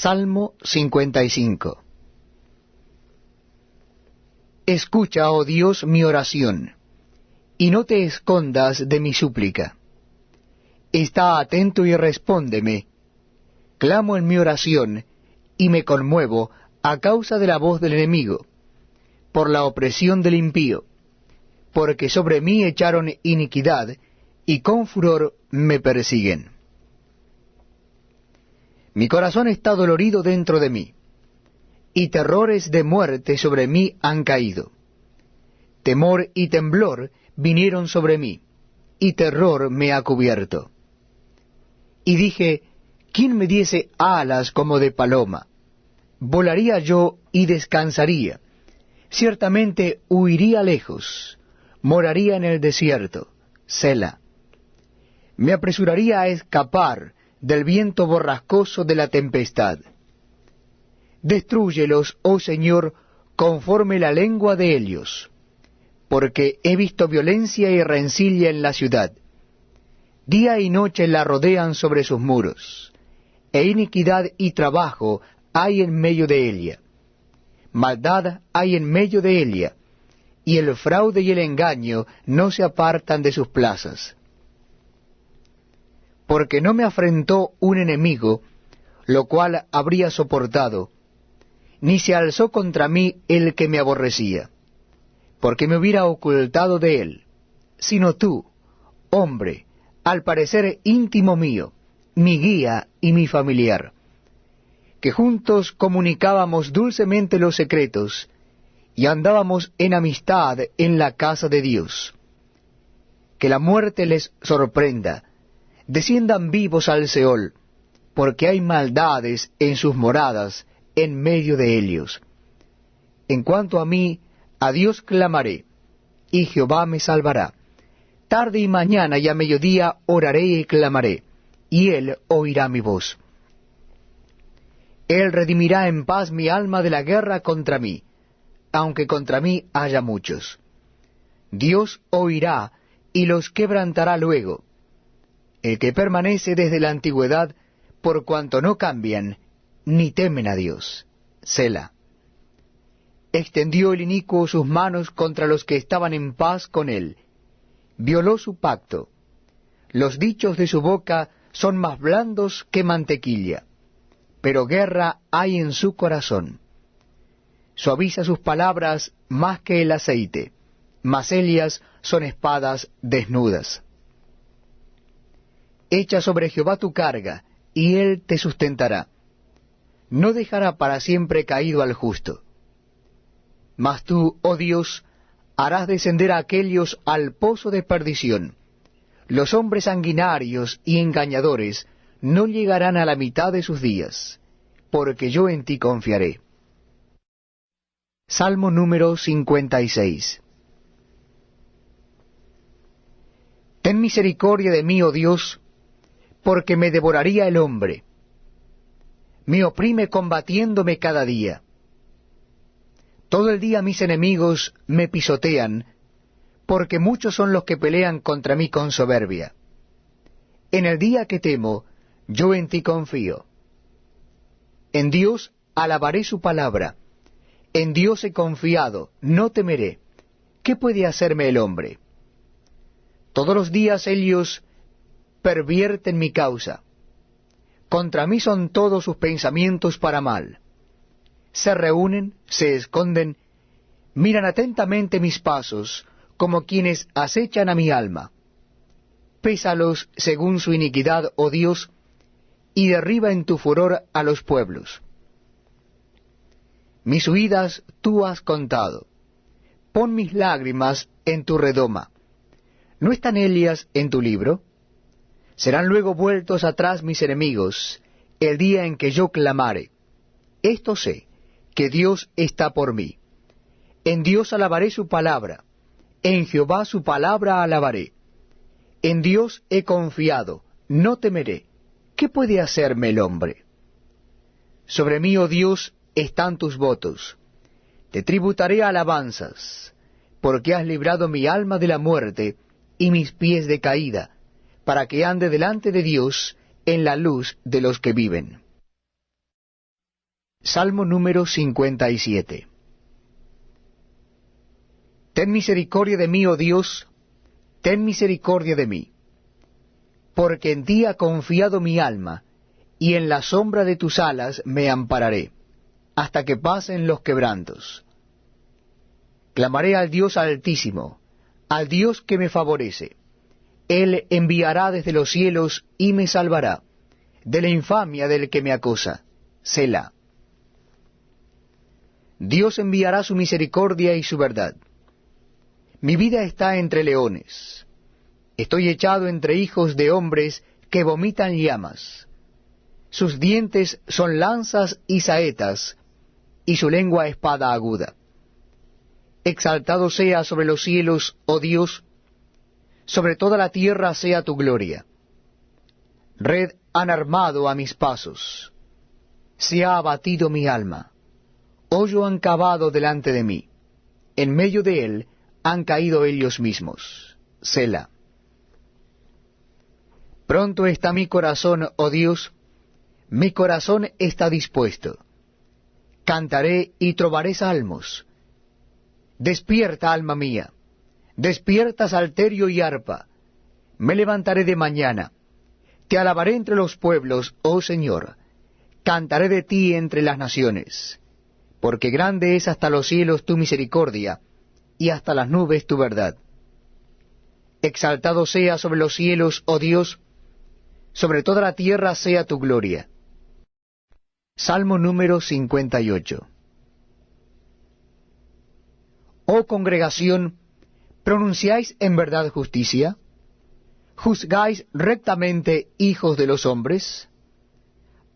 Salmo 55. Escucha, oh Dios, mi oración, y no te escondas de mi súplica. Está atento y respóndeme. Clamo en mi oración, y me conmuevo a causa de la voz del enemigo, por la opresión del impío, porque sobre mí echaron iniquidad, y con furor me persiguen. Mi corazón está dolorido dentro de mí, y terrores de muerte sobre mí han caído. Temor y temblor vinieron sobre mí, y terror me ha cubierto. Y dije, ¿quién me diese alas como de paloma? Volaría yo y descansaría. Ciertamente huiría lejos, moraría en el desierto, Sela. Me apresuraría a escapar del viento borrascoso de la tempestad. Destrúyelos, oh Señor, conforme la lengua de ellos, porque he visto violencia y rencilla en la ciudad. Día y noche la rodean sobre sus muros, e iniquidad y trabajo hay en medio de ella. Maldad hay en medio de ella, y el fraude y el engaño no se apartan de sus plazas. Porque no me afrentó un enemigo, lo cual habría soportado, ni se alzó contra mí el que me aborrecía, porque me hubiera ocultado de él, sino tú, hombre, al parecer íntimo mío, mi guía y mi familiar, que juntos comunicábamos dulcemente los secretos, y andábamos en amistad en la casa de Dios. Que la muerte les sorprenda, desciendan vivos al Seol, porque hay maldades en sus moradas, en medio de ellos. En cuanto a mí, a Dios clamaré, y Jehová me salvará. Tarde y mañana y a mediodía oraré y clamaré, y Él oirá mi voz. Él redimirá en paz mi alma de la guerra contra mí, aunque contra mí haya muchos. Dios oirá y los quebrantará luego. El que permanece desde la antigüedad, por cuanto no cambian, ni temen a Dios. Sela. Extendió el inicuo sus manos contra los que estaban en paz con él. Violó su pacto. Los dichos de su boca son más blandos que mantequilla, pero guerra hay en su corazón. Suaviza sus palabras más que el aceite, mas ellas son espadas desnudas. Echa sobre Jehová tu carga, y él te sustentará. No dejará para siempre caído al justo. Mas tú, oh Dios, harás descender a aquellos al pozo de perdición. Los hombres sanguinarios y engañadores no llegarán a la mitad de sus días, porque yo en ti confiaré. Salmo número 56. Ten misericordia de mí, oh Dios, porque me devoraría el hombre. Me oprime combatiéndome cada día. Todo el día mis enemigos me pisotean, porque muchos son los que pelean contra mí con soberbia. En el día que temo, yo en ti confío. En Dios alabaré su palabra. En Dios he confiado, no temeré. ¿Qué puede hacerme el hombre? Todos los días ellos pervierten mi causa. Contra mí son todos sus pensamientos para mal. Se reúnen, se esconden, miran atentamente mis pasos, como quienes acechan a mi alma. Pésalos según su iniquidad, oh Dios, y derriba en tu furor a los pueblos. Mis huidas tú has contado. Pon mis lágrimas en tu redoma. ¿No están ellas en tu libro? Serán luego vueltos atrás mis enemigos, el día en que yo clamare. Esto sé, que Dios está por mí. En Dios alabaré su palabra, en Jehová su palabra alabaré. En Dios he confiado, no temeré. ¿Qué puede hacerme el hombre? Sobre mí, oh Dios, están tus votos. Te tributaré alabanzas, porque has librado mi alma de la muerte y mis pies de caída, para que ande delante de Dios en la luz de los que viven. Salmo número 57. Ten misericordia de mí, oh Dios, ten misericordia de mí, porque en ti ha confiado mi alma, y en la sombra de tus alas me ampararé, hasta que pasen los quebrantos. Clamaré al Dios Altísimo, al Dios que me favorece. Él enviará desde los cielos y me salvará de la infamia del que me acosa. Selah. Dios enviará su misericordia y su verdad. Mi vida está entre leones. Estoy echado entre hijos de hombres que vomitan llamas. Sus dientes son lanzas y saetas, y su lengua espada aguda. Exaltado sea sobre los cielos, oh Dios, sobre toda la tierra sea tu gloria. Red han armado a mis pasos. Se ha abatido mi alma. Hoyo han cavado delante de mí. En medio de él han caído ellos mismos. Selah. Pronto está mi corazón, oh Dios, mi corazón está dispuesto. Cantaré y trovaré salmos. Despierta, alma mía, despierta, salterio y arpa. Me levantaré de mañana. Te alabaré entre los pueblos, oh Señor. Cantaré de ti entre las naciones. Porque grande es hasta los cielos tu misericordia, y hasta las nubes tu verdad. Exaltado sea sobre los cielos, oh Dios, sobre toda la tierra sea tu gloria. Salmo número 58. Oh congregación, ¿pronunciáis en verdad justicia? ¿Juzgáis rectamente, hijos de los hombres?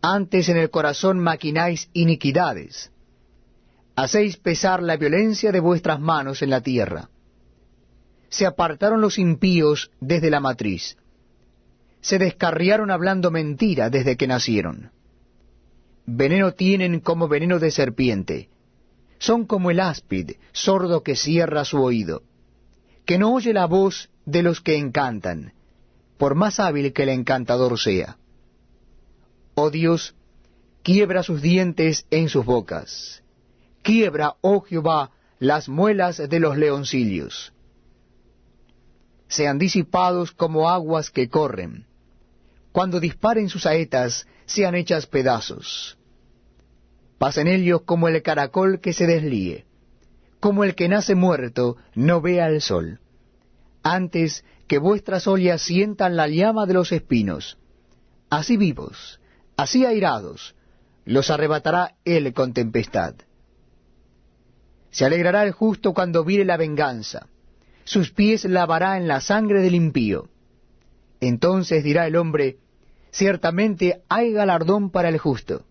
Antes en el corazón maquináis iniquidades. Hacéis pesar la violencia de vuestras manos en la tierra. Se apartaron los impíos desde la matriz. Se descarriaron hablando mentira desde que nacieron. Veneno tienen como veneno de serpiente. Son como el áspid, sordo que cierra su oído, que no oye la voz de los que encantan, por más hábil que el encantador sea. Oh Dios, quiebra sus dientes en sus bocas. Quiebra, oh Jehová, las muelas de los leoncillos. Sean disipados como aguas que corren. Cuando disparen sus saetas, sean hechas pedazos. Pasen ellos como el caracol que se deslíe, como el que nace muerto no vea el sol. Antes que vuestras ollas sientan la llama de los espinos, así vivos, así airados, los arrebatará él con tempestad. Se alegrará el justo cuando viere la venganza, sus pies lavará en la sangre del impío. Entonces dirá el hombre, ciertamente hay galardón para el justo.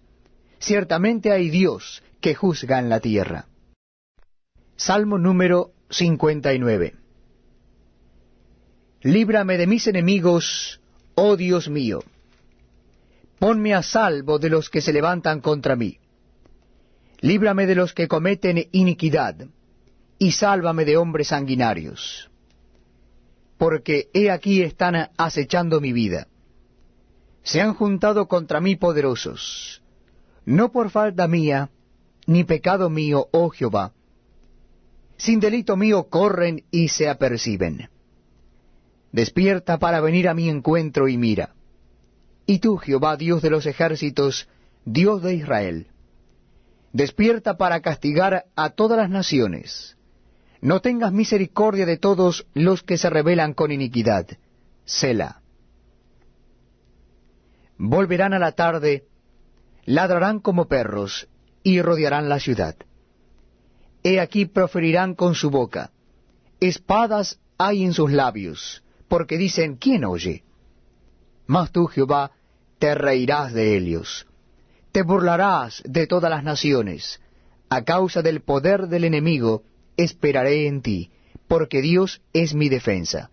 Ciertamente hay Dios que juzga en la tierra. Salmo número 59. Líbrame de mis enemigos, oh Dios mío. Ponme a salvo de los que se levantan contra mí. Líbrame de los que cometen iniquidad, y sálvame de hombres sanguinarios. Porque he aquí están acechando mi vida. Se han juntado contra mí poderosos. No por falta mía, ni pecado mío, oh Jehová. Sin delito mío corren y se aperciben. Despierta para venir a mi encuentro y mira. Y tú, Jehová, Dios de los ejércitos, Dios de Israel, despierta para castigar a todas las naciones. No tengas misericordia de todos los que se rebelan con iniquidad. Selah. Volverán a la tarde, ladrarán como perros, y rodearán la ciudad. He aquí proferirán con su boca, espadas hay en sus labios, porque dicen, ¿quién oye? Mas tú, Jehová, te reirás de ellos, te burlarás de todas las naciones. A causa del poder del enemigo, esperaré en ti, porque Dios es mi defensa.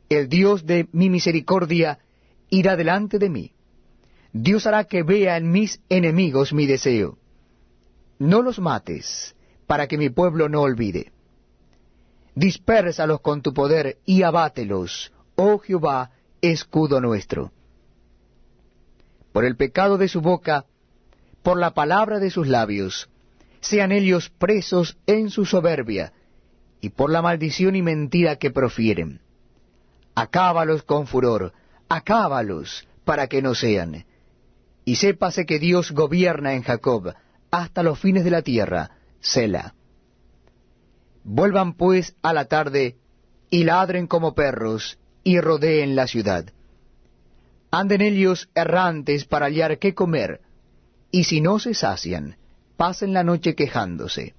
El Dios de mi misericordia irá delante de mí. Dios hará que vea en mis enemigos mi deseo. No los mates, para que mi pueblo no olvide. Dispérsalos con tu poder y abátelos, oh Jehová, escudo nuestro. Por el pecado de su boca, por la palabra de sus labios. Sean ellos presos en su soberbia, y por la maldición y mentira que profieren. Acábalos con furor, acábalos, para que no sean. Y sépase que Dios gobierna en Jacob, hasta los fines de la tierra. Selah. Vuelvan pues a la tarde, y ladren como perros, y rodeen la ciudad. Anden ellos errantes para hallar qué comer, y si no se sacian, pasen la noche quejándose.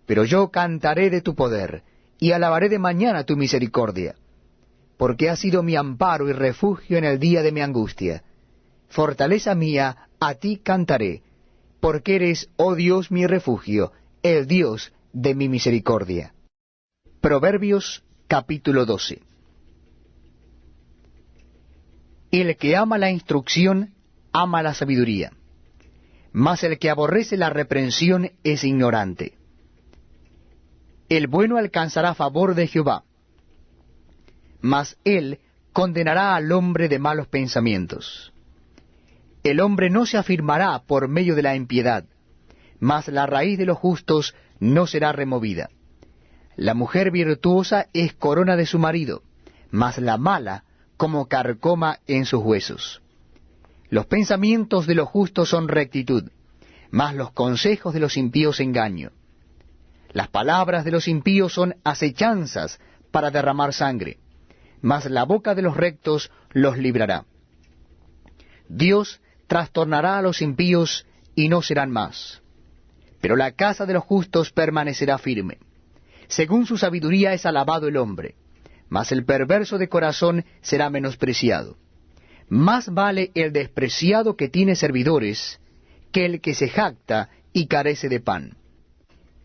Pero yo cantaré de tu poder, y alabaré de mañana tu misericordia, porque has sido mi amparo y refugio en el día de mi angustia. Fortaleza mía, a ti cantaré, porque eres, oh Dios, mi refugio, el Dios de mi misericordia. Proverbios capítulo 12. El que ama la instrucción, ama la sabiduría, mas el que aborrece la reprensión es ignorante. El bueno alcanzará favor de Jehová, mas él condenará al hombre de malos pensamientos. El hombre no se afirmará por medio de la impiedad, mas la raíz de los justos no será removida. La mujer virtuosa es corona de su marido, mas la mala como carcoma en sus huesos. Los pensamientos de los justos son rectitud, mas los consejos de los impíos engaño. Las palabras de los impíos son acechanzas para derramar sangre, mas la boca de los rectos los librará. Dios trastornará a los impíos y no serán más, pero la casa de los justos permanecerá firme. Según su sabiduría es alabado el hombre, mas el perverso de corazón será menospreciado. Más vale el despreciado que tiene servidores que el que se jacta y carece de pan.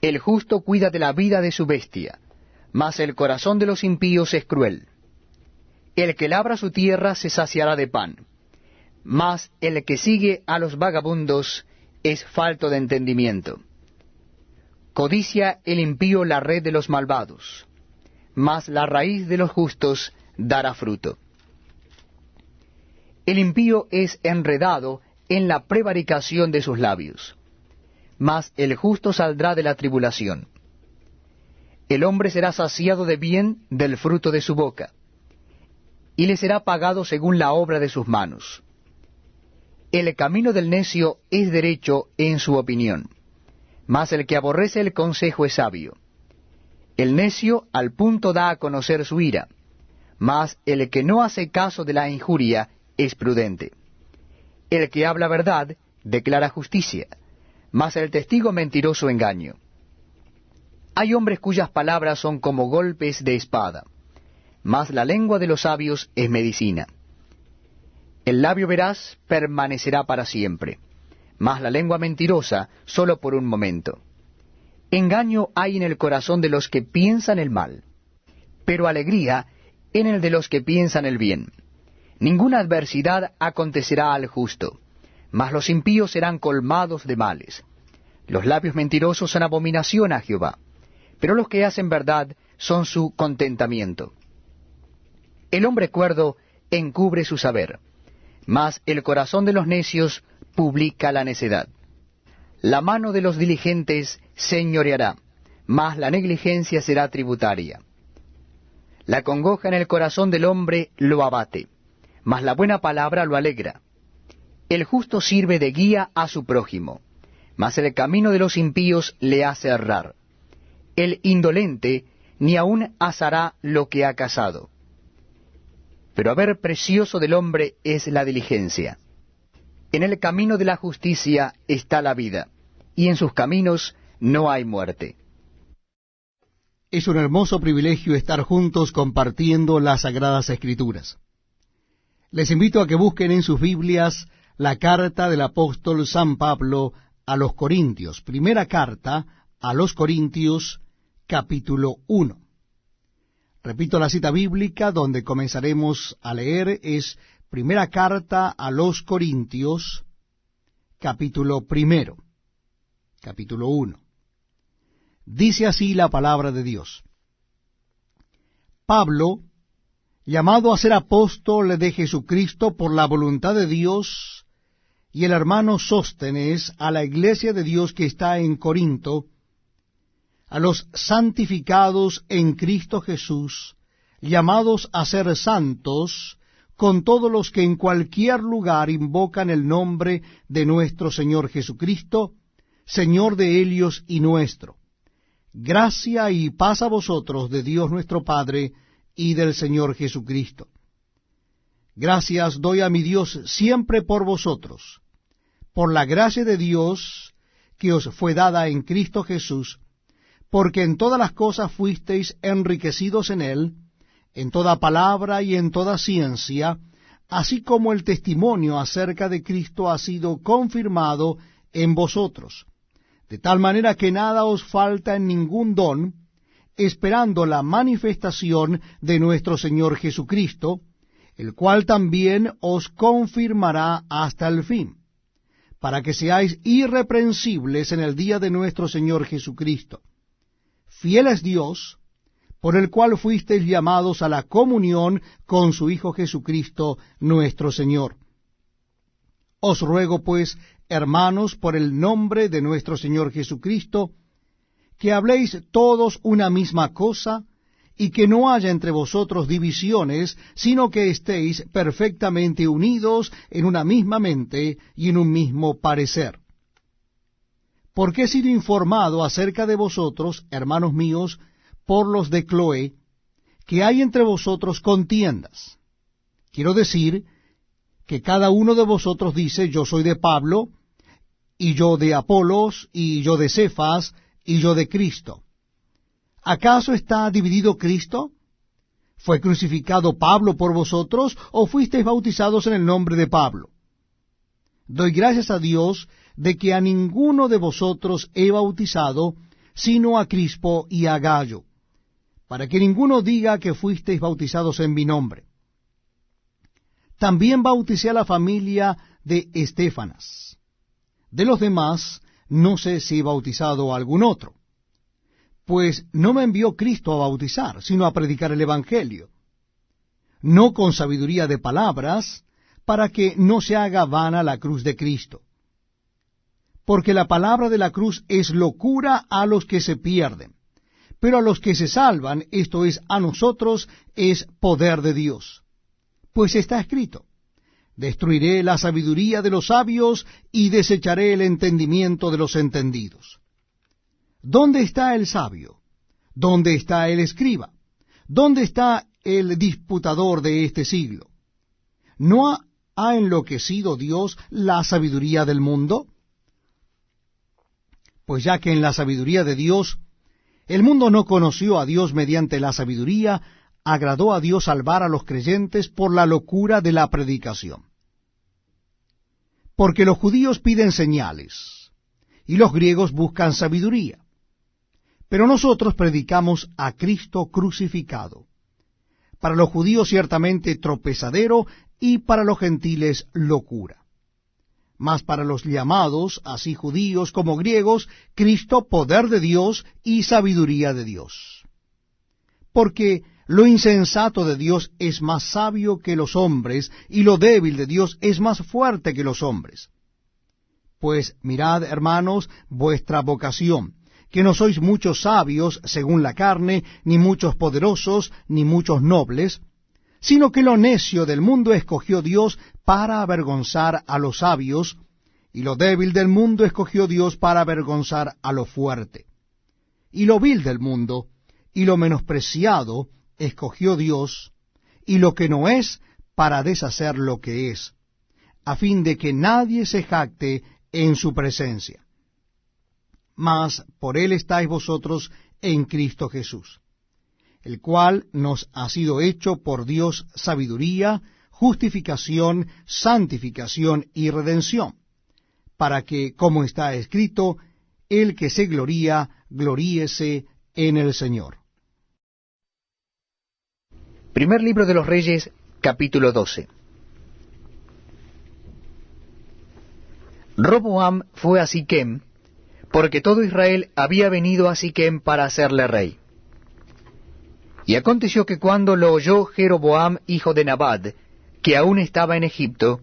El justo cuida de la vida de su bestia, mas el corazón de los impíos es cruel. El que labra su tierra se saciará de pan, mas el que sigue a los vagabundos es falto de entendimiento. Codicia el impío la red de los malvados, mas la raíz de los justos dará fruto. El impío es enredado en la prevaricación de sus labios, mas el justo saldrá de la tribulación. El hombre será saciado de bien del fruto de su boca, y le será pagado según la obra de sus manos. El camino del necio es derecho en su opinión, mas el que aborrece el consejo es sabio. El necio al punto da a conocer su ira, mas el que no hace caso de la injuria es prudente. El que habla verdad declara justicia, mas el testigo mentiroso engaño. Hay hombres cuyas palabras son como golpes de espada, mas la lengua de los sabios es medicina. El labio veraz permanecerá para siempre, mas la lengua mentirosa sólo por un momento. Engaño hay en el corazón de los que piensan el mal, pero alegría en el de los que piensan el bien. Ninguna adversidad acontecerá al justo, mas los impíos serán colmados de males. Los labios mentirosos son abominación a Jehová, pero los que hacen verdad son su contentamiento. El hombre cuerdo encubre su saber, mas el corazón de los necios publica la necedad. La mano de los diligentes señoreará, mas la negligencia será tributaria. La congoja en el corazón del hombre lo abate, mas la buena palabra lo alegra. El justo sirve de guía a su prójimo, mas el camino de los impíos le hace errar. El indolente ni aun asará lo que ha cazado. Pero haber precioso del hombre es la diligencia. En el camino de la justicia está la vida, y en sus caminos no hay muerte. Es un hermoso privilegio estar juntos compartiendo las Sagradas Escrituras. Les invito a que busquen en sus Biblias la carta del apóstol San Pablo a los Corintios, primera carta a los Corintios, capítulo 1. Repito, la cita bíblica donde comenzaremos a leer es primera carta a los Corintios, capítulo 1. Capítulo 1. Dice así la palabra de Dios. Pablo, llamado a ser apóstol de Jesucristo por la voluntad de Dios, y el hermano Sóstenes, a la iglesia de Dios que está en Corinto, a los santificados en Cristo Jesús, llamados a ser santos, con todos los que en cualquier lugar invocan el nombre de nuestro Señor Jesucristo, Señor de ellos y nuestro. Gracia y paz a vosotros de Dios nuestro Padre y del Señor Jesucristo. Gracias doy a mi Dios siempre por vosotros, por la gracia de Dios que os fue dada en Cristo Jesús, porque en todas las cosas fuisteis enriquecidos en él, en toda palabra y en toda ciencia, así como el testimonio acerca de Cristo ha sido confirmado en vosotros, de tal manera que nada os falta en ningún don, esperando la manifestación de nuestro Señor Jesucristo, el cual también os confirmará hasta el fin, para que seáis irreprensibles en el día de nuestro Señor Jesucristo. Fiel es Dios, por el cual fuisteis llamados a la comunión con su Hijo Jesucristo nuestro Señor. Os ruego, pues, hermanos, por el nombre de nuestro Señor Jesucristo, que habléis todos una misma cosa, y que no haya entre vosotros divisiones, sino que estéis perfectamente unidos en una misma mente y en un mismo parecer. Porque he sido informado acerca de vosotros, hermanos míos, por los de Cloé, que hay entre vosotros contiendas. Quiero decir que cada uno de vosotros dice, yo soy de Pablo, y yo de Apolos, y yo de Cefas, y yo de Cristo. ¿Acaso está dividido Cristo? ¿Fue crucificado Pablo por vosotros, o fuisteis bautizados en el nombre de Pablo? Doy gracias a Dios de que a ninguno de vosotros he bautizado, sino a Crispo y a Gayo, para que ninguno diga que fuisteis bautizados en mi nombre. También bauticé a la familia de Estéfanas. De los demás, no sé si he bautizado a algún otro, pues no me envió Cristo a bautizar, sino a predicar el Evangelio, no con sabiduría de palabras, para que no se haga vana la cruz de Cristo. Porque la palabra de la cruz es locura a los que se pierden, pero a los que se salvan, esto es, a nosotros, es poder de Dios. Pues está escrito, destruiré la sabiduría de los sabios y desecharé el entendimiento de los entendidos. ¿Dónde está el sabio? ¿Dónde está el escriba? ¿Dónde está el disputador de este siglo? ¿No ha enloquecido Dios la sabiduría del mundo? Pues ya que en la sabiduría de Dios, el mundo no conoció a Dios mediante la sabiduría, agradó a Dios salvar a los creyentes por la locura de la predicación. Porque los judíos piden señales, y los griegos buscan sabiduría. Pero nosotros predicamos a Cristo crucificado, para los judíos ciertamente tropezadero, y para los gentiles locura. Mas para los llamados, así judíos como griegos, Cristo poder de Dios y sabiduría de Dios. Porque lo insensato de Dios es más sabio que los hombres, y lo débil de Dios es más fuerte que los hombres. Pues mirad, hermanos, vuestra vocación, que no sois muchos sabios según la carne, ni muchos poderosos, ni muchos nobles, sino que lo necio del mundo escogió Dios para avergonzar a los sabios, y lo débil del mundo escogió Dios para avergonzar a lo fuerte. Y lo vil del mundo, y lo menospreciado, escogió Dios, y lo que no es, para deshacer lo que es, a fin de que nadie se jacte en su presencia. Mas por él estáis vosotros en Cristo Jesús, el cual nos ha sido hecho por Dios sabiduría, justificación, santificación y redención, para que, como está escrito, el que se gloría, gloríese en el Señor. Primer libro de los Reyes, capítulo 12. Roboam fue a Siquem, porque todo Israel había venido a Siquem para hacerle rey. Y aconteció que cuando lo oyó Jeroboam, hijo de Nabat, que aún estaba en Egipto,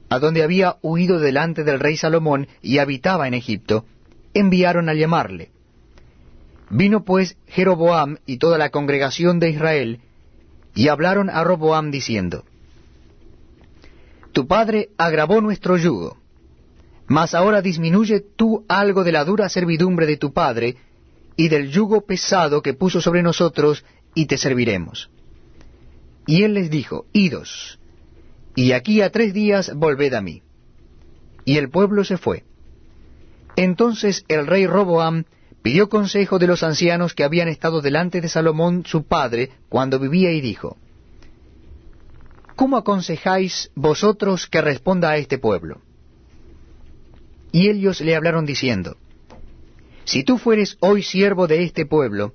a donde había huido delante del rey Salomón y habitaba en Egipto, enviaron a llamarle. Vino pues Jeroboam y toda la congregación de Israel, y hablaron a Roboam diciendo: Tu padre agravó nuestro yugo, mas ahora disminuye tú algo de la dura servidumbre de tu padre, y del yugo pesado que puso sobre nosotros, y te serviremos. Y él les dijo: Idos, y aquí a 3 días volved a mí. Y el pueblo se fue. Entonces el rey Roboam pidió consejo de los ancianos que habían estado delante de Salomón su padre cuando vivía, y dijo: ¿Cómo aconsejáis vosotros que responda a este pueblo? Y ellos le hablaron diciendo: Si tú fueres hoy siervo de este pueblo,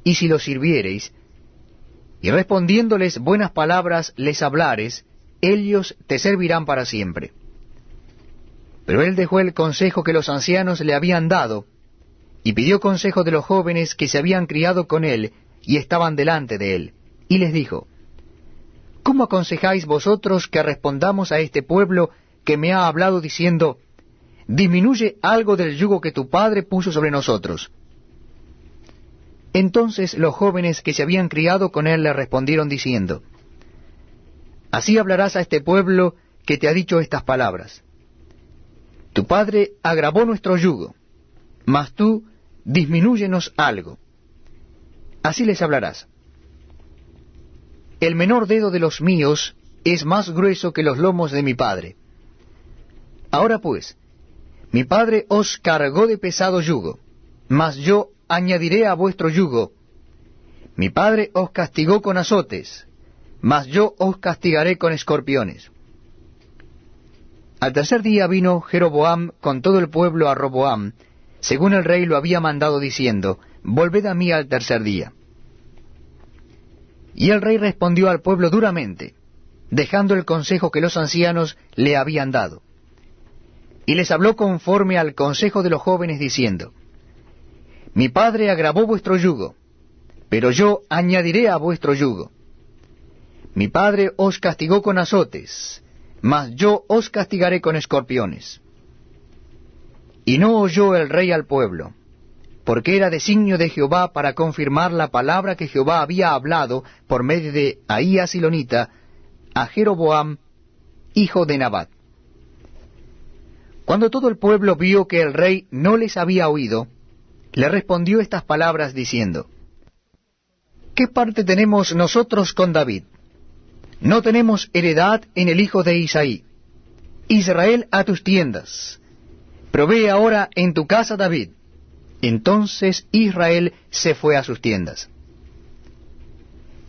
y si lo sirviereis, y respondiéndoles buenas palabras les hablares, ellos te servirán para siempre. Pero él dejó el consejo que los ancianos le habían dado, y pidió consejo de los jóvenes que se habían criado con él y estaban delante de él, y les dijo: ¿Cómo aconsejáis vosotros que respondamos a este pueblo que me ha hablado diciendo: Disminuye algo del yugo que tu padre puso sobre nosotros? Entonces los jóvenes que se habían criado con él le respondieron diciendo: Así hablarás a este pueblo que te ha dicho estas palabras: Tu padre agravó nuestro yugo, mas tú disminúyenos algo. Así les hablarás: El menor dedo de los míos es más grueso que los lomos de mi padre. Ahora pues, mi padre os cargó de pesado yugo, mas yo añadiré a vuestro yugo. Mi padre os castigó con azotes, mas yo os castigaré con escorpiones. Al 3er día vino Jeroboam con todo el pueblo a Roboam, según el rey lo había mandado, diciendo: Volved a mí al 3er día. Y el rey respondió al pueblo duramente, dejando el consejo que los ancianos le habían dado. Y les habló conforme al consejo de los jóvenes, diciendo: Mi padre agravó vuestro yugo, pero yo añadiré a vuestro yugo. Mi padre os castigó con azotes, mas yo os castigaré con escorpiones. Y no oyó el rey al pueblo, porque era designio de Jehová para confirmar la palabra que Jehová había hablado por medio de Ahías Silonita a Jeroboam, hijo de Nabat. Cuando todo el pueblo vio que el rey no les había oído, le respondió estas palabras diciendo: ¿Qué parte tenemos nosotros con David? No tenemos heredad en el hijo de Isaí. Israel, a tus tiendas. Provee ahora en tu casa David. Entonces Israel se fue a sus tiendas.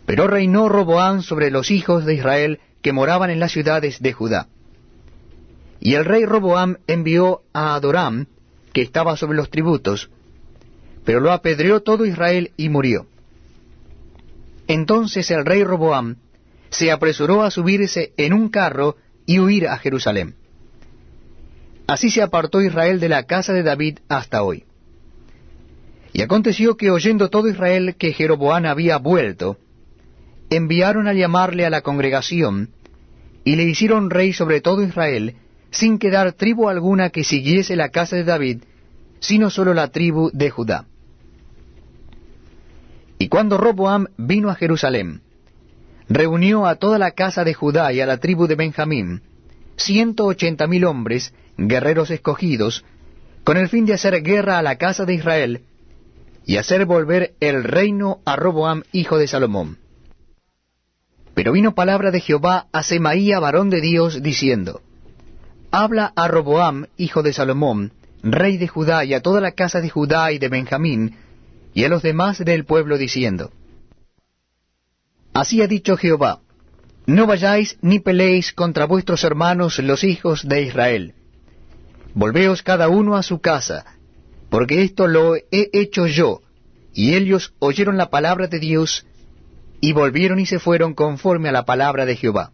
Pero reinó Roboam sobre los hijos de Israel que moraban en las ciudades de Judá. Y el rey Roboam envió a Adoram, que estaba sobre los tributos, pero lo apedreó todo Israel y murió. Entonces el rey Roboam se apresuró a subirse en un carro y huir a Jerusalén. Así se apartó Israel de la casa de David hasta hoy. Y aconteció que, oyendo todo Israel que Jeroboam había vuelto, enviaron a llamarle a la congregación, y le hicieron rey sobre todo Israel, sin quedar tribu alguna que siguiese la casa de David, sino sólo la tribu de Judá. Y cuando Roboam vino a Jerusalén, reunió a toda la casa de Judá y a la tribu de Benjamín, 180,000 hombres, guerreros escogidos, con el fin de hacer guerra a la casa de Israel, y hacer volver el reino a Roboam, hijo de Salomón. Pero vino palabra de Jehová a Semaía, varón de Dios, diciendo: Habla a Roboam, hijo de Salomón, rey de Judá, y a toda la casa de Judá y de Benjamín, y a los demás del pueblo, diciendo: Así ha dicho Jehová: No vayáis ni peleéis contra vuestros hermanos los hijos de Israel. Volveos cada uno a su casa, porque esto lo he hecho yo. Y ellos oyeron la palabra de Dios, y volvieron y se fueron conforme a la palabra de Jehová.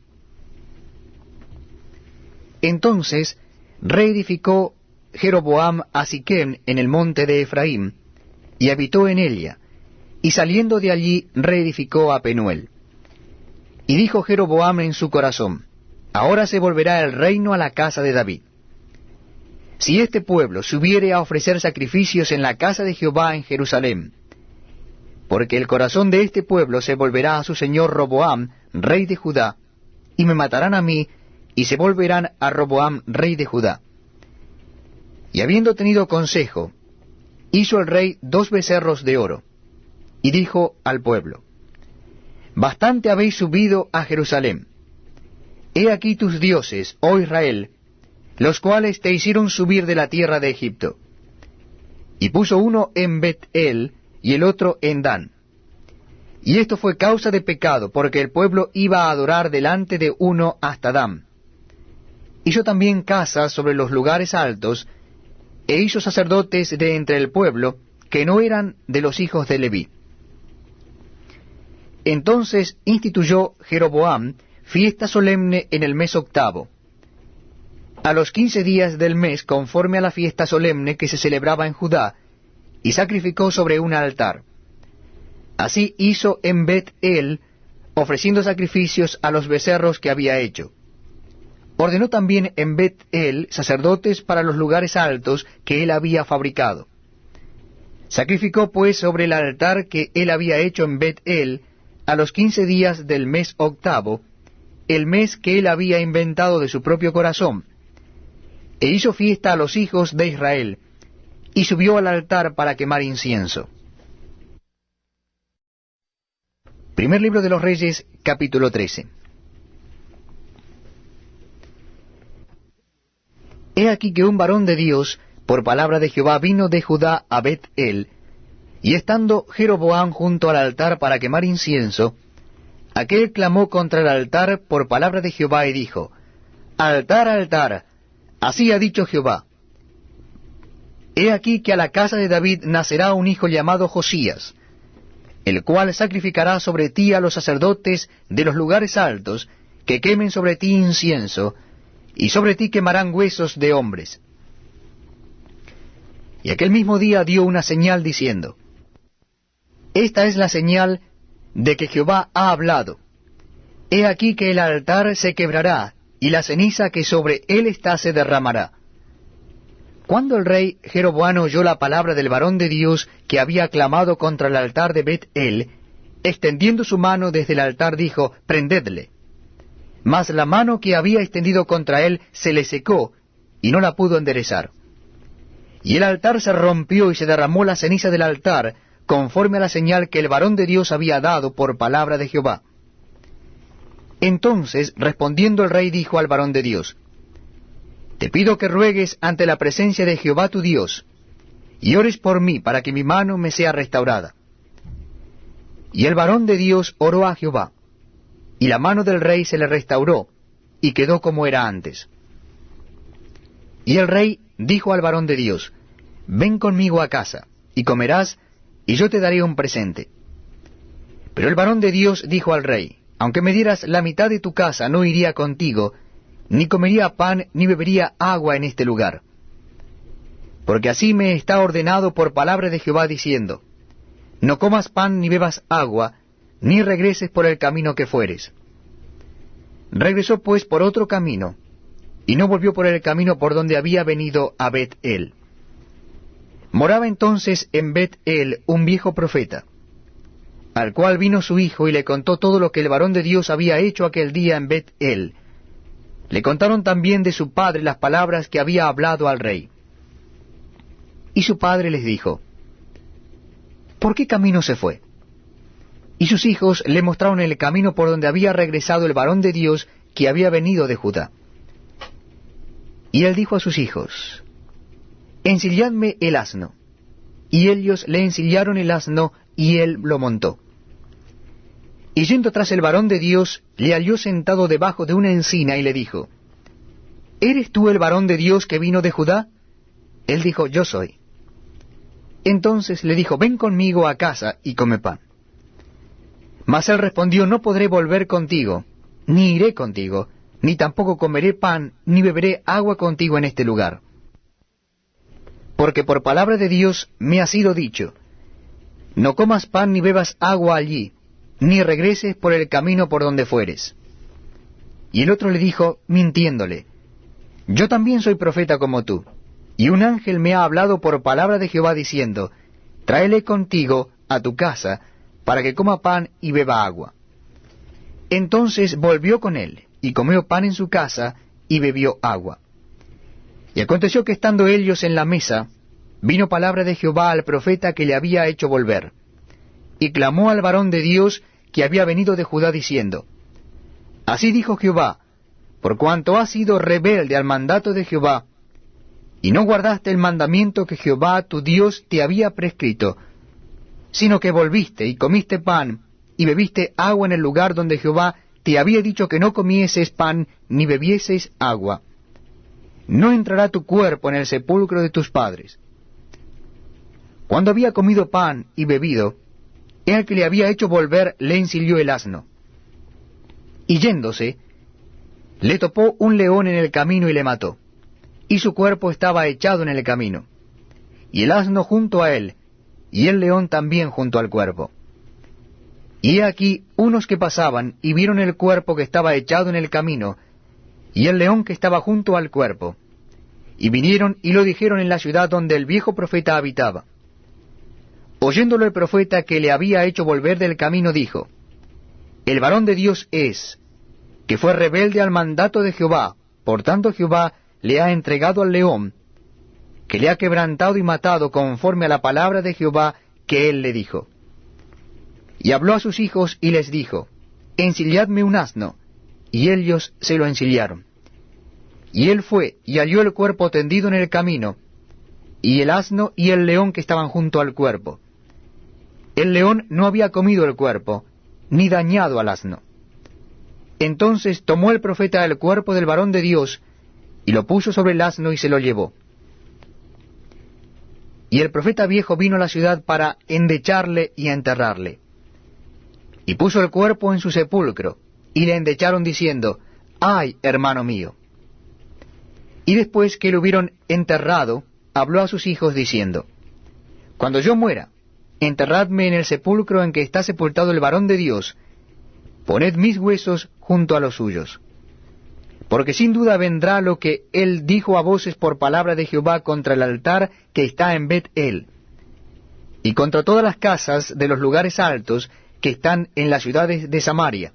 Entonces reedificó Jeroboam a Siquem en el monte de Efraín, y habitó en ella, y saliendo de allí reedificó a Penuel. Y dijo Jeroboam en su corazón: ahora se volverá el reino a la casa de David. Si este pueblo subiere a ofrecer sacrificios en la casa de Jehová en Jerusalén, porque el corazón de este pueblo se volverá a su señor Roboam, rey de Judá, y me matarán a mí, y se volverán a Roboam, rey de Judá. Y habiendo tenido consejo, hizo el rey 2 becerros de oro, y dijo al pueblo: Bastante habéis subido a Jerusalén. He aquí tus dioses, oh Israel, los cuales te hicieron subir de la tierra de Egipto. Y puso uno en Bet-el, y el otro en Dan. Y esto fue causa de pecado, porque el pueblo iba a adorar delante de uno hasta Dan. Hizo también casas sobre los lugares altos, e hizo sacerdotes de entre el pueblo, que no eran de los hijos de Leví. Entonces instituyó Jeroboam fiesta solemne en el mes 8, a los 15 días del mes, conforme a la fiesta solemne que se celebraba en Judá, y sacrificó sobre un altar. Así hizo en Bet-el, ofreciendo sacrificios a los becerros que había hecho. Ordenó también en Bet-el sacerdotes para los lugares altos que él había fabricado. Sacrificó pues sobre el altar que él había hecho en Bet-el, a los 15 días del mes 8, el mes que él había inventado de su propio corazón, e hizo fiesta a los hijos de Israel, y subió al altar para quemar incienso. Primer libro de los Reyes, capítulo 13. He aquí que un varón de Dios, por palabra de Jehová, vino de Judá a Bet-el, y estando Jeroboam junto al altar para quemar incienso, aquel clamó contra el altar por palabra de Jehová y dijo: Altar, altar, así ha dicho Jehová: He aquí que a la casa de David nacerá un hijo llamado Josías, el cual sacrificará sobre ti a los sacerdotes de los lugares altos, que quemen sobre ti incienso, y sobre ti quemarán huesos de hombres. Y aquel mismo día dio una señal diciendo: Esta es la señal de que Jehová ha hablado. He aquí que el altar se quebrará, y la ceniza que sobre él está se derramará. Cuando el rey Jeroboam oyó la palabra del varón de Dios que había clamado contra el altar de Bet-el, extendiendo su mano desde el altar dijo: Prendedle. Mas la mano que había extendido contra él se le secó, y no la pudo enderezar. Y el altar se rompió y se derramó la ceniza del altar, conforme a la señal que el varón de Dios había dado por palabra de Jehová. Entonces, respondiendo el rey, dijo al varón de Dios: Te pido que ruegues ante la presencia de Jehová tu Dios, y ores por mí para que mi mano me sea restaurada. Y el varón de Dios oró a Jehová, y la mano del rey se le restauró, y quedó como era antes. Y el rey dijo al varón de Dios: Ven conmigo a casa, y comerás, y yo te daré un presente. Pero el varón de Dios dijo al rey: Aunque me dieras la mitad de tu casa, no iría contigo, ni comería pan, ni bebería agua en este lugar. Porque así me está ordenado por palabra de Jehová, diciendo: No comas pan ni bebas agua, ni regreses por el camino que fueres. Regresó pues por otro camino, y no volvió por el camino por donde había venido a Bet-el. Moraba entonces en Bet-el un viejo profeta, al cual vino su hijo y le contó todo lo que el varón de Dios había hecho aquel día en Bet-el. Le contaron también de su padre las palabras que había hablado al rey. Y su padre les dijo: ¿Por qué camino se fue? Y sus hijos le mostraron el camino por donde había regresado el varón de Dios que había venido de Judá. Y él dijo a sus hijos: Ensilladme el asno. Y ellos le ensillaron el asno, y él lo montó. Y yendo tras el varón de Dios, le halló sentado debajo de una encina, y le dijo: ¿Eres tú el varón de Dios que vino de Judá? Él dijo: Yo soy. Entonces le dijo: Ven conmigo a casa y come pan. Mas él respondió: No podré volver contigo, ni iré contigo, ni tampoco comeré pan, ni beberé agua contigo en este lugar. Porque por palabra de Dios me ha sido dicho: No comas pan ni bebas agua allí, ni regreses por el camino por donde fueres. Y el otro le dijo, mintiéndole, yo también soy profeta como tú, y un ángel me ha hablado por palabra de Jehová diciendo, tráele contigo a tu casa, para que coma pan y beba agua. Entonces volvió con él, y comió pan en su casa, y bebió agua. Y aconteció que estando ellos en la mesa, vino palabra de Jehová al profeta que le había hecho volver, y clamó al varón de Dios que había venido de Judá diciendo, así dijo Jehová, por cuanto has sido rebelde al mandato de Jehová, y no guardaste el mandamiento que Jehová tu Dios te había prescrito, sino que volviste y comiste pan, y bebiste agua en el lugar donde Jehová te había dicho que no comieses pan ni bebieses agua, no entrará tu cuerpo en el sepulcro de tus padres. Cuando había comido pan y bebido, el que le había hecho volver le ensilló el asno. Y yéndose, le topó un león en el camino y le mató, y su cuerpo estaba echado en el camino, y el asno junto a él, y el león también junto al cuerpo. Y he aquí unos que pasaban y vieron el cuerpo que estaba echado en el camino, y el león que estaba junto al cuerpo, y vinieron y lo dijeron en la ciudad donde el viejo profeta habitaba. Oyéndolo el profeta que le había hecho volver del camino, dijo, el varón de Dios es, que fue rebelde al mandato de Jehová, por tanto Jehová le ha entregado al león, que le ha quebrantado y matado conforme a la palabra de Jehová que él le dijo. Y habló a sus hijos y les dijo, ensilladme un asno, y ellos se lo ensillaron. Y él fue y halló el cuerpo tendido en el camino, y el asno y el león que estaban junto al cuerpo. El león no había comido el cuerpo, ni dañado al asno. Entonces tomó el profeta el cuerpo del varón de Dios, y lo puso sobre el asno y se lo llevó. Y el profeta viejo vino a la ciudad para endecharle y enterrarle. Y puso el cuerpo en su sepulcro, y le endecharon diciendo, ¡ay, hermano mío! Y después que lo hubieron enterrado, habló a sus hijos diciendo, cuando yo muera, enterradme en el sepulcro en que está sepultado el varón de Dios, poned mis huesos junto a los suyos. Porque sin duda vendrá lo que él dijo a voces por palabra de Jehová contra el altar que está en Bet-el, y contra todas las casas de los lugares altos que están en las ciudades de Samaria.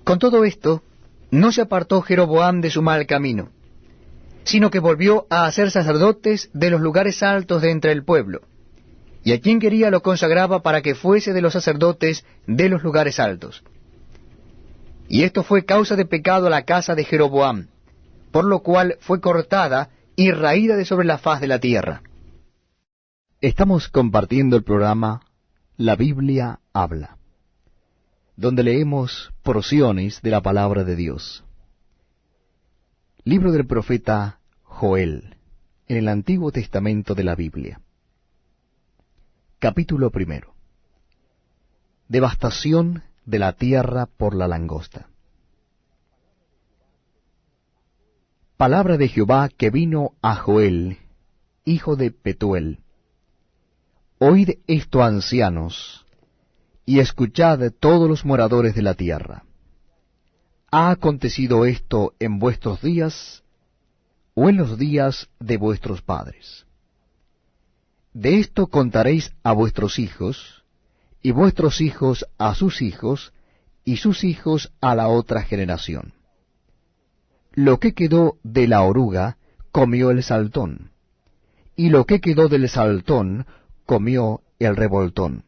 Con todo esto, no se apartó Jeroboam de su mal camino, sino que volvió a hacer sacerdotes de los lugares altos de entre el pueblo, y a quien quería lo consagraba para que fuese de los sacerdotes de los lugares altos. Y esto fue causa de pecado a la casa de Jeroboam, por lo cual fue cortada y raída de sobre la faz de la tierra. Estamos compartiendo el programa La Biblia habla, donde leemos porciones de la palabra de Dios. Libro del profeta Joel, en el Antiguo Testamento de la Biblia. Capítulo 1. Devastación de la tierra por la langosta. Palabra de Jehová que vino a Joel, hijo de Petuel. Oíd esto, ancianos, y escuchad todos los moradores de la tierra. ¿Ha acontecido esto en vuestros días, o en los días de vuestros padres? De esto contaréis a vuestros hijos, y vuestros hijos a sus hijos, y sus hijos a la otra generación. Lo que quedó de la oruga comió el saltón, y lo que quedó del saltón comió el revoltón,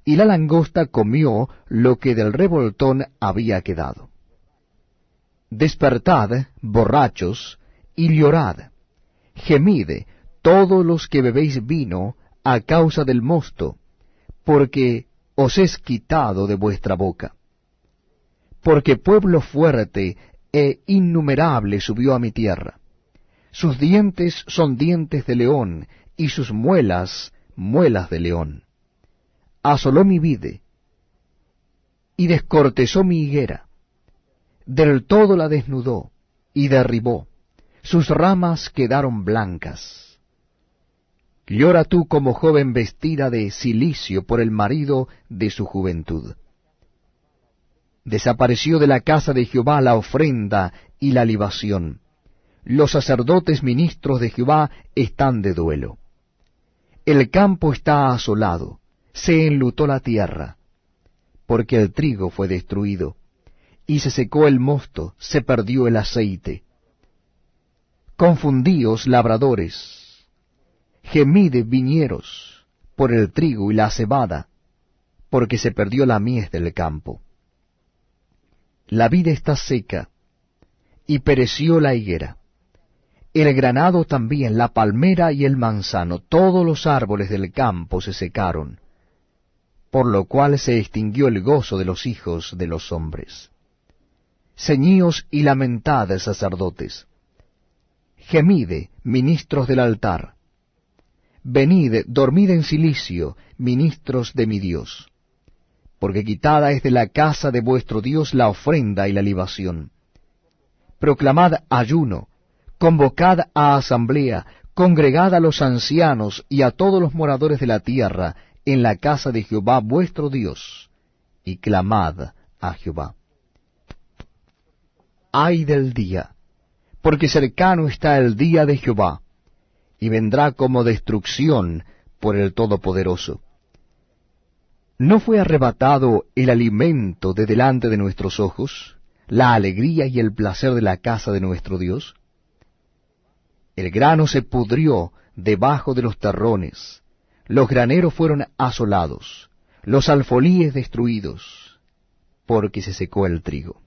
y la langosta comió lo que del revoltón había quedado. Despertad, borrachos, y llorad, gemid, todos los que bebéis vino, a causa del mosto, porque os es quitado de vuestra boca. Porque pueblo fuerte e innumerable subió a mi tierra. Sus dientes son dientes de león, y sus muelas, muelas de león. Asoló mi vid, y descortezó mi higuera. Del todo la desnudó, y derribó. Sus ramas quedaron blancas. Llora tú como joven vestida de cilicio por el marido de su juventud. Desapareció de la casa de Jehová la ofrenda y la libación. Los sacerdotes ministros de Jehová están de duelo. El campo está asolado, se enlutó la tierra, porque el trigo fue destruido, y se secó el mosto, se perdió el aceite. Confundíos, labradores, gemid, viñeros, por el trigo y la cebada, porque se perdió la mies del campo. La vid está seca, y pereció la higuera. El granado también, la palmera y el manzano, todos los árboles del campo se secaron, por lo cual se extinguió el gozo de los hijos de los hombres. Ceñíos y lamentad, sacerdotes. Gemid, ministros del altar. Venid, dormid en cilicio, ministros de mi Dios. Porque quitada es de la casa de vuestro Dios la ofrenda y la libación. Proclamad ayuno, convocad a asamblea, congregad a los ancianos y a todos los moradores de la tierra en la casa de Jehová vuestro Dios, y clamad a Jehová. Ay del día, porque cercano está el día de Jehová, y vendrá como destrucción por el Todopoderoso. ¿No fue arrebatado el alimento de delante de nuestros ojos, la alegría y el placer de la casa de nuestro Dios? El grano se pudrió debajo de los terrones, los graneros fueron asolados, los alfolíes destruidos, porque se secó el trigo.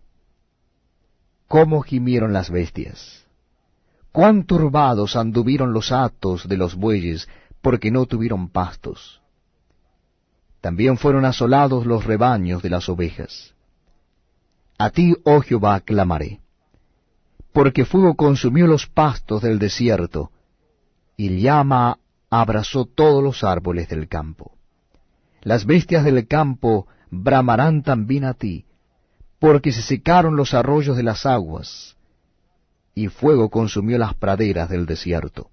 ¿Cómo gimieron las bestias? Cuán turbados anduvieron los hatos de los bueyes, porque no tuvieron pastos. También fueron asolados los rebaños de las ovejas. A ti, oh Jehová, clamaré, porque fuego consumió los pastos del desierto, y llama abrazó todos los árboles del campo. Las bestias del campo bramarán también a ti, porque se secaron los arroyos de las aguas, y fuego consumió las praderas del desierto.